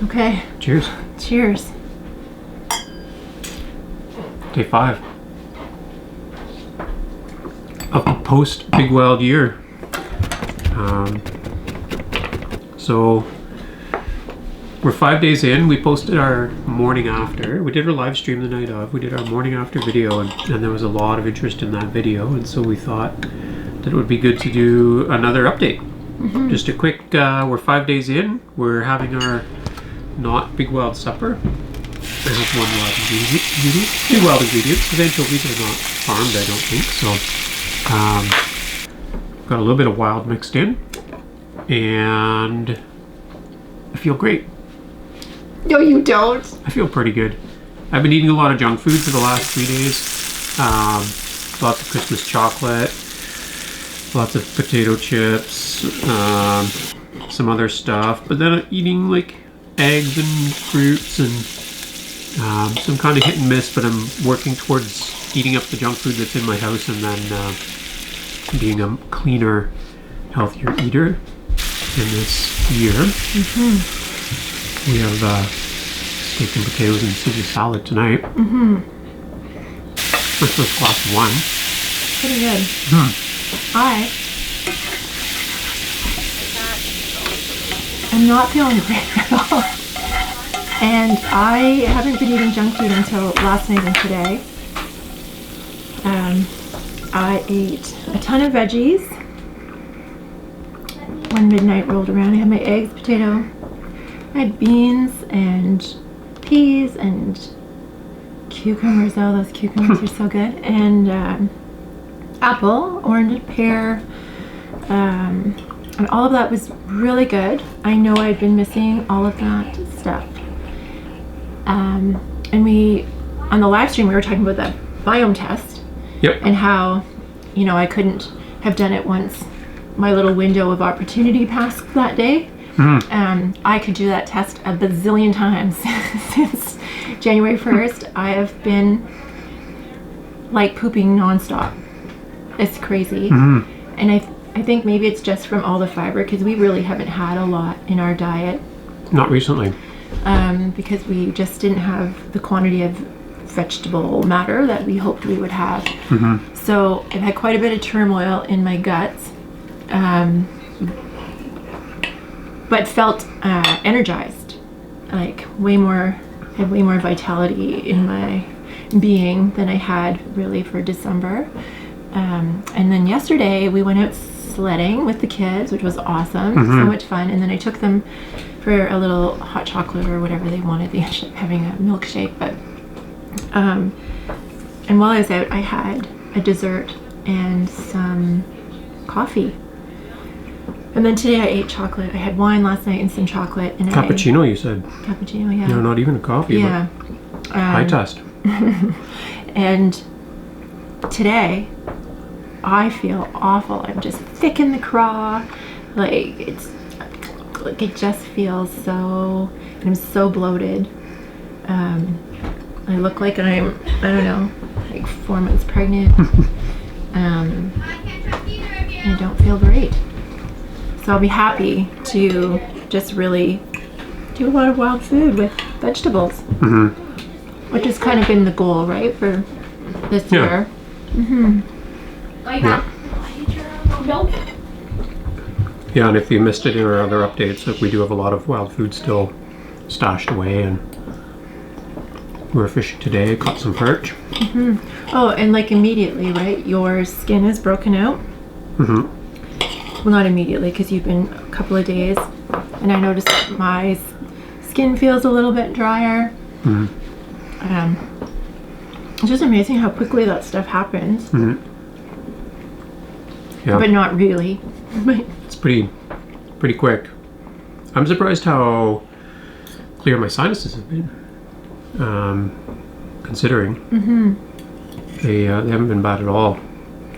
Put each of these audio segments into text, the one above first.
Okay. Cheers. Cheers. Day 5 of the post Big Wild year. So we're 5 days in. We posted our morning after. We did our live stream the night of. We did our morning after video, and there was a lot of interest in that video, and so we thought that it would be good to do another update. Just a quick, we're 5 days in. We're having our not Big Wild supper. I have one wild ingredient, 2 wild ingredients. The anchovies are not farmed, I don't think, so got a little bit of wild mixed in, and I feel great. No, you don't. I feel pretty good. I've been eating a lot of junk food for the last 3 days. Lots of Christmas chocolate, lots of potato chips, some other stuff, but then I'm eating like eggs and fruits and some kind of hit and miss, but I'm working towards eating up the junk food that's in my house and then being a cleaner, healthier eater in this year. We have steak and potatoes and Caesar salad tonight. My first glass of wine. Pretty good. I'm not feeling great at all. And I haven't been eating junk food until last night and today. I ate a ton of veggies when midnight rolled around. I had my eggs, potato, I had beans and peas and cucumbers. Oh, those cucumbers are so good. And apple, orange, pear, and all of that was really good. I know I've been missing all of that stuff. And we, on the live stream, we were talking about that biome test. Yep. And how, you know, I couldn't have done it once my little window of opportunity passed that day. I could do that test a bazillion times since January 1st. I have been like pooping nonstop. It's crazy. And I think maybe it's just from all the fiber, because we really haven't had a lot in our diet. Not recently. Because we just didn't have the quantity of vegetable matter that we hoped we would have. So I've had quite a bit of turmoil in my guts, but felt energized, like had way more vitality in my being than I had really for December. And then yesterday we went out sledding with the kids, which was awesome. So much fun. And then I took them for a little hot chocolate or whatever they wanted. They ended up having a milkshake, but and while I was out, I had a dessert and some coffee. And then today I ate chocolate. I had wine last night and some chocolate. And Cappuccino, you said? Cappuccino, yeah. No, not even a coffee. Yeah. But high test. And today I feel awful. I'm just thick in the craw. Like it just feels so, I'm so bloated. I look like I don't know, like 4 months pregnant. I don't feel great. So I'll be happy to just really do a lot of wild food with vegetables. Which has kind of been the goal, right, for this year. Yeah, and if you missed it in our other updates, like we do have a lot of wild food still stashed away, and we're fishing today, caught some perch. Oh, and like immediately, right, your skin is broken out? Well, not immediately, because you've been a couple of days, and I noticed that my skin feels a little bit drier. It's just amazing how quickly that stuff happens. Yeah. But not really. It's pretty quick. I'm surprised how clear my sinuses have been. Considering they haven't been bad at all.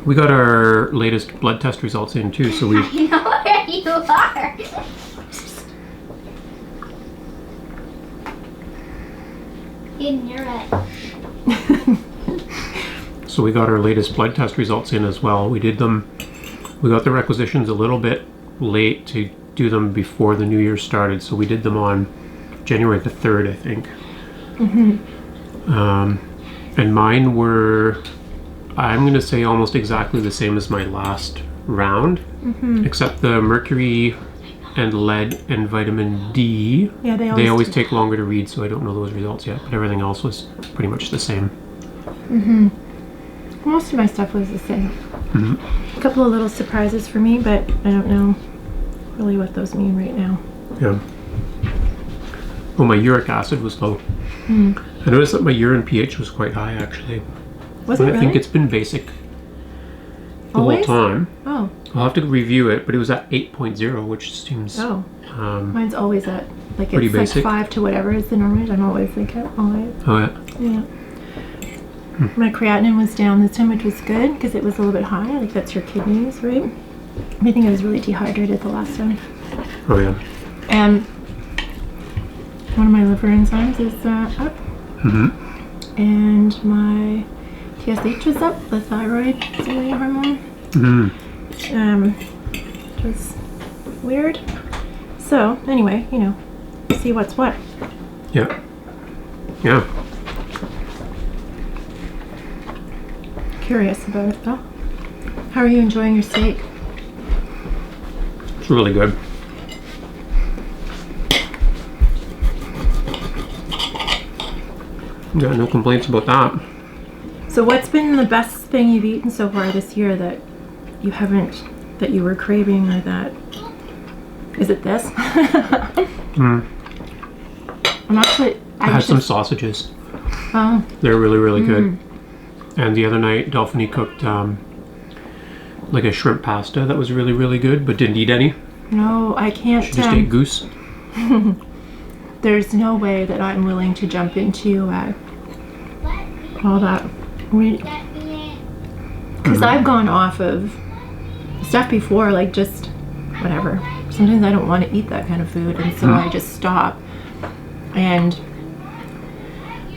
We got our latest blood test results in too, so we. I know where you are. In your head. So we got our latest blood test results in as well. We did them. We got the requisitions a little bit late to do them before the new year started, so we did them on January the 3rd, I think. Mm-hmm. And mine were, I'm going to say, almost exactly the same as my last round, except the mercury and lead and vitamin D. Yeah, they always take longer to read, so I don't know those results yet, but everything else was pretty much the same. Mm-hmm. Most of my stuff was the same. A couple of little surprises for me, but I don't know really what those mean right now. Yeah. Well, my uric acid was low. Mm. I noticed that my urine pH was quite high, actually. Was it I really? think it's been basic the Always? whole time. Oh. I'll have to review it, but it was at 8.0, which seems Mine's always at, like, pretty it's basic. like 5 to whatever is the normal. I'm always like at 5. Oh yeah. Yeah. My creatinine was down this time, which was good because it was a little bit high. Like, that's your kidneys, right? I think I was really dehydrated the last time. Oh yeah. And one of my liver enzymes is up. And my TSH was up, the thyroid stimulating hormone. Which was weird. So, anyway, you know, see what's what. Yeah. Yeah. Curious about it, though. How are you enjoying your steak? It's really good. Got no complaints about that. So what's been the best thing you've eaten so far this year that you haven't, that you were craving, or that, is it this? I'm actually, I had some sausages. Oh. They're really, really good. And the other night, Delphine cooked like a shrimp pasta that was really, really good, but didn't eat any. No, I can't. She just ate goose. There's no way that I'm willing to jump into all that. Because I've gone off of stuff before, like just whatever. Sometimes I don't want to eat that kind of food, and so I just stop. And,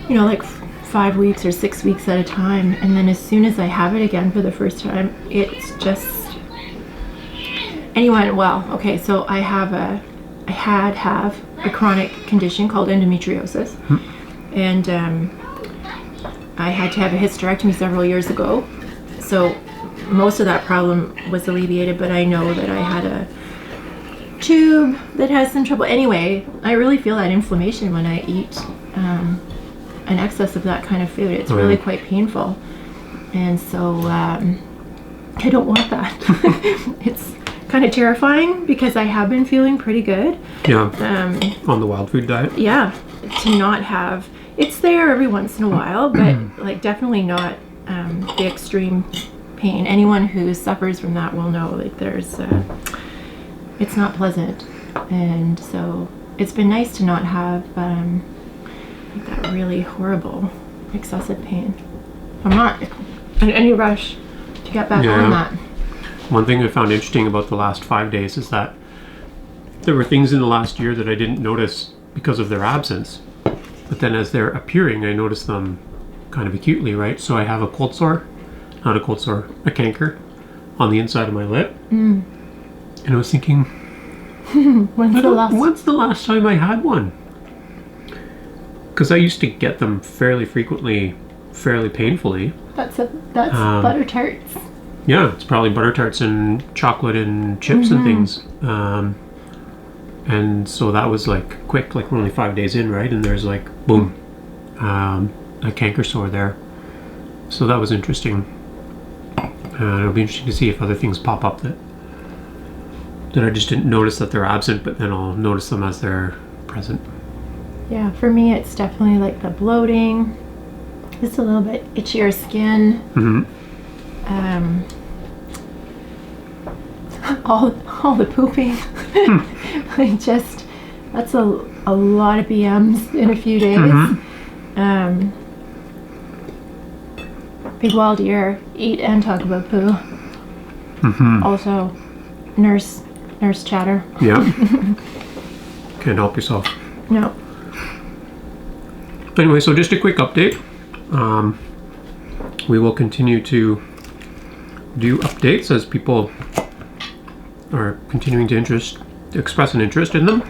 you know, like 5 weeks or 6 weeks at a time, and then as soon as I have it again for the first time, it's just well, okay, so I have a chronic condition called endometriosis, and I had to have a hysterectomy several years ago, so most of that problem was alleviated, but I know that I had a tube that has some trouble. Anyway, I really feel that inflammation when I eat an excess of that kind of food. It's really quite painful, and so I don't want that. It's kind of terrifying because I have been feeling pretty good. Yeah. On the wild food diet. Yeah, to not have, it's there every once in a while, but like definitely not the extreme pain. Anyone who suffers from that will know, like, there's it's not pleasant, and so it's been nice to not have like that really horrible excessive pain. I'm not in any rush to get back on that. One thing I found interesting about the last 5 days is that there were things in the last year that I didn't notice because of their absence, but then as they're appearing, I notice them kind of acutely, right? So I have a cold sore, not a cold sore, a canker on the inside of my lip, and I was thinking, when's the last time I had one? Because I used to get them fairly frequently, fairly painfully. That's butter tarts. Yeah, it's probably butter tarts and chocolate and chips and things. And so that was like quick, like we're only 5 days in, right? And there's like, boom, a canker sore there. So that was interesting. It'll be interesting to see if other things pop up that I just didn't notice that they're absent, but then I'll notice them as they're present. Yeah, for me it's definitely like the bloating, just a little bit itchier skin. All the pooping. Like, just, that's a lot of BMs in a few days. Big wild ear, eat and talk about poo. Also, nurse chatter. Yeah. Can't help yourself. No. Anyway, so just a quick update. We will continue to do updates as people are continuing to express an interest in them.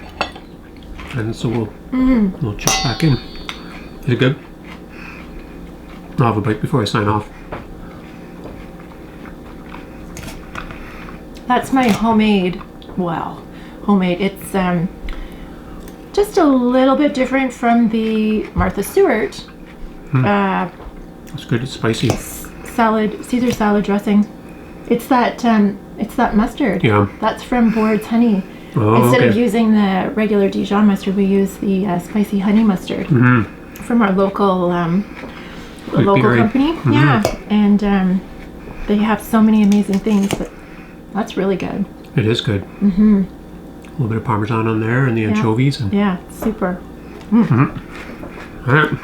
and so we'll check back in. Is it good? I'll have a bite before I sign off. That's my homemade. Well, homemade. It's just a little bit different from the Martha Stewart It's good. It's spicy. salad, Caesar salad dressing. It's that mustard. Yeah. That's from Board's Honey. Oh, Instead of okay. using the regular Dijon mustard, we use the spicy honey mustard from our local Beery. company. Yeah, and they have so many amazing things, but that's really good. It is good. A little bit of Parmesan on there and the anchovies. And, Yeah, super. all right.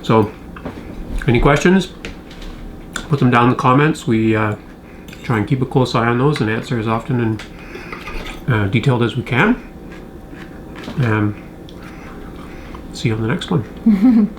So, any questions? Put them down in the comments. We try and keep a close eye on those and answer as often and detailed as we can. See you on the next one.